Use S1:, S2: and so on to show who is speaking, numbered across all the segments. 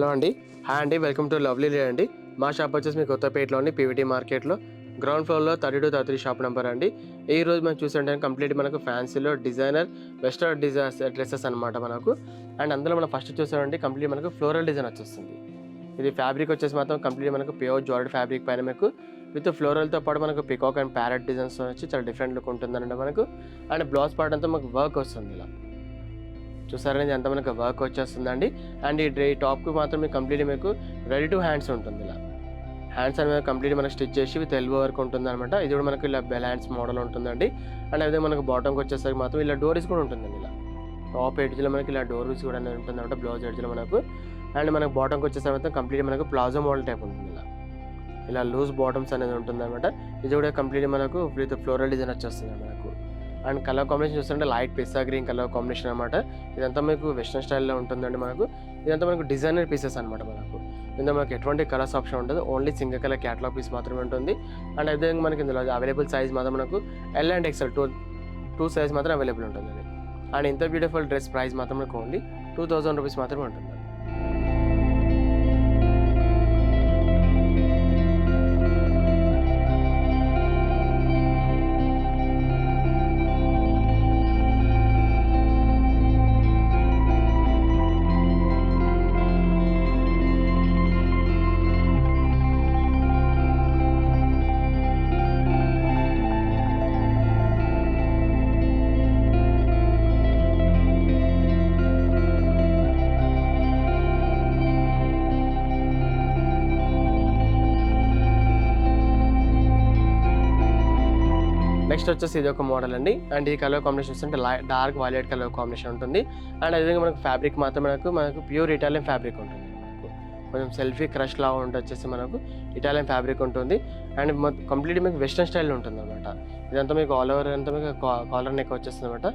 S1: Hello అండి, hi అండి, welcome to lovely లే అండి. మా షాప్ వచ్చేసి మీ కొత్తపేటలోని పీవీటీ మార్కెట్లో గ్రౌండ్ ఫ్లోర్లో 32-33 షాప్ నెంబర్ అండి. ఈ రోజు మనం చూస్తుంటే కంప్లీట్ మనకు ఫ్యాన్సీలో డిజైనర్ వెస్టర్న్ డ్రెస్సెస్ అనమాట మనకు. అండ్ అందులో మనం ఫస్ట్ చూసామండి కంప్లీట్ మనకు ఫ్లోరల్ డిజైన్ వచ్చేస్తుంది. ఇది ఫ్యాబ్రిక్ వచ్చేసి మాత్రం కంప్లీట్ మనకు ప్యూర్ జార్డ్ ఫ్యాబ్రిక్ పైన మీకు విత్ ఫ్లోరల్తో పాటు మనకు పికాక్ అండ్ ప్యారెట్ డిజైన్స్ వచ్చి చాలా డిఫరెంట్ లుక్ ఉంటుందండి మనకు. అండ్ బ్లౌజ్ పార్ట్ అంతా మనకు వర్క్ వస్తుంది ఇలా చూసారని ఎంత మనకు వర్క్ వచ్చేస్తుందండి. అండ్ ఈ టాప్కి మాత్రం మీకు కంప్లీట్ మీకు రెడీ టు హ్యాండ్స్ ఉంటుంది. ఇలా హ్యాండ్స్ అనేది కంప్లీట్ మనకు స్టిచ్ చేసి విత్ ఎల్బో వర్క్ ఉంటుంది అనమాట. ఇది కూడా మనకు ఇలా బెల్ హ్యాండ్స్ మోడల్ ఉంటుందండి. అండ్ అదే మనకు బాటమ్కి వచ్చేసరికి మాత్రం ఇలా డోరీస్ కూడా ఉంటుందండి. ఇలా టాప్ ఎడ్జ్లో మనకి ఇలా డోరీస్ కూడా అనేది ఉంటుందన్నమాట బ్లౌజ్ ఎడ్జ్లో మనకు. అండ్ మనకు బాటమ్కి వచ్చేసరికి కంప్లీట్ మనకు ప్లాజో మోడల్ టైప్ ఉంటుంది. ఇలా లూజ్ బాటమ్స్ అనేది ఉంటుంది అనమాట. ఇది కూడా కంప్లీట్ మనకు విత్ ఫ్లోరల్ డిజైన్ వచ్చేస్తుంది మనకు. అండ్ కలర్ కాంబినేషన్ చూస్తుంటే లైట్ పిస్తా గ్రీన్ కలర్ కాంబినేషన్ అనమాట. ఇదంతా మీకు వెస్ట్రన్ స్టైల్లో ఉంటుందండి మనకు. ఇదంతా మనకు డిజైనర్ పీసెస్ అనమాట మనకు. ఇందులో మనకు ఎటువంటి కలర్స్ ఆప్షన్ ఉంటుంది, only single colour catalogue piece మాత్రమే ఉంటుంది. అండ్ అదే మనకి ఇందులో అవైలబుల్ సైజ్ మాత్రం మనకు L and XL two size మాత్రం అవైలబుల్ ఉంటుందండి. అండ్ ఇంత బ్యూటిఫుల్ డ్రెస్ ప్రైస్ మాత్రం మనకు ఓన్లీ 2000 రూపీస్ మాత్రమే ఉంటుంది. నెక్స్ట్ వచ్చేసి ఇది ఒక మోడల్ అండి. అండ్ ఈ కలర్ కాంబినేషన్ వస్తుంటే డార్క్ వైలెట్ కలర్ కాంబినేషన్ ఉంటుంది. అండ్ అదేవిధంగా మనకు ఫ్యాబ్రిక్ మాత్రం మనకు ప్యూర్ ఇటాలియన్ ఫ్యాబ్రిక్ ఉంటుంది. మనకు కొంచెం సెల్ఫీ క్రష్ లా వచ్చేసి మనకు ఇటాలియన్ ఫ్యాబ్రిక్ ఉంటుంది. అండ్ కంప్లీట్ మీకు వెస్ట్రన్ స్టైల్లో ఉంటుంది అనమాట. ఇదంతా మీకు ఆల్ ఓవర్ అంతా మీకు కాలర్ నెక్ వచ్చేస్తుంది అనమాట.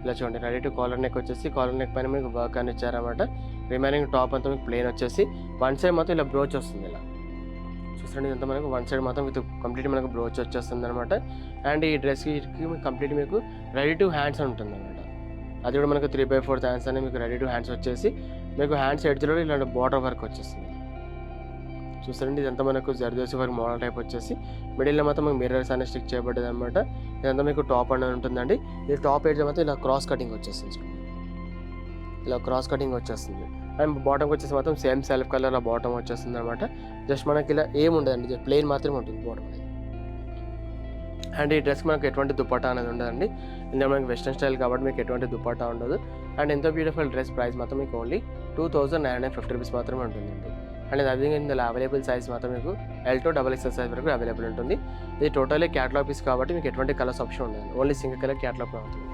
S1: ఇలా చూడండి, రెడీ టు కాలర్ నెక్ వచ్చేసి కాలర్ నెక్ పైన మీకు వర్క్ అని ఇచ్చారనమాట. రిమైనింగ్ టాప్ అంతా మీకు ప్లెయిన్ వచ్చేసి వన్ సైడ్ మాత్రం ఇలా బ్రోచ్ వస్తుంది. ఇలా చూడండి, ఇదంతా మనకు వన్ సైడ్ మాత్రం విత్ కంప్లీట్ మనకు బ్రోచ్ వచ్చేస్తుంది అనమాట. అండ్ ఈ డ్రెస్కి కంప్లీట్ మీకు రెడీ టు హ్యాండ్స్ ఉంటుంది అనమాట. అది కూడా మనకు 3/4 హ్యాండ్స్ అని మీకు రెడీ టు హ్యాండ్స్ వచ్చేసి మీకు హ్యాండ్స్ ఎడ్జ్లో ఇలాంటి బార్డర్ వర్క్ వచ్చేస్తుంది. చూసారండి, ఇదంతా మనకు జర్దోసి వర్క్ మోడల్ టైప్ వచ్చేసి మిడిల్లో మాత్రం మీకు మిర్రర్స్ అనేది స్టిక్ చేయబడ్డది అనమాట. ఇదంతా మీకు టాప్ అనేది ఉంటుందండి. ఇది టాప్ ఎడ్జ్ మాత్రం ఇలా క్రాస్ కటింగ్ వచ్చేస్తుంది. ఇలా క్రాస్ కటింగ్ వచ్చేస్తుంది. అండ్ బాటమ్కి వచ్చేసి మాత్రం సేమ్ సెల్ఫ్ కలర్ బాటమ్ వచ్చేస్తుంది అనమాట. జస్ట్ మనకి ఇలా ఏం ఉండదండి, ప్లెయిన్ మాత్రమే ఉంటుంది బాటమ్ అనేది. అండ్ ఈ డ్రెస్కి మనకు ఎటువంటి దుపట్టా అనేది ఉండదండి. ఇందులో మనకి వెస్ట్రన్ స్టైల్ కాబట్టి మీకు ఎటువంటి దుపట్టా ఉండదు. అండ్ ఎంతో బ్యూటిఫుల్ డ్రెస్ ప్రైస్ మాత్రం మీకు ఓన్లీ 2950 రూపీస్ మాత్రమే ఉంటుందండి. అండ్ అదే ఇందులో అవైలబుల్ సైజ్ మాత్రం మీకు L to XXL సైజ్ వరకు అవైలబుల్ ఉంటుంది. ఇది టోటలీ క్యాటలాగ్ పీస్ కాబట్టి మీకు ఎటువంటి కలర్స్ ఆప్షన్ ఉండదు, ఓన్లీ సింగిల్ కలర్ క్యాటలాగ్ ఉంటుంది.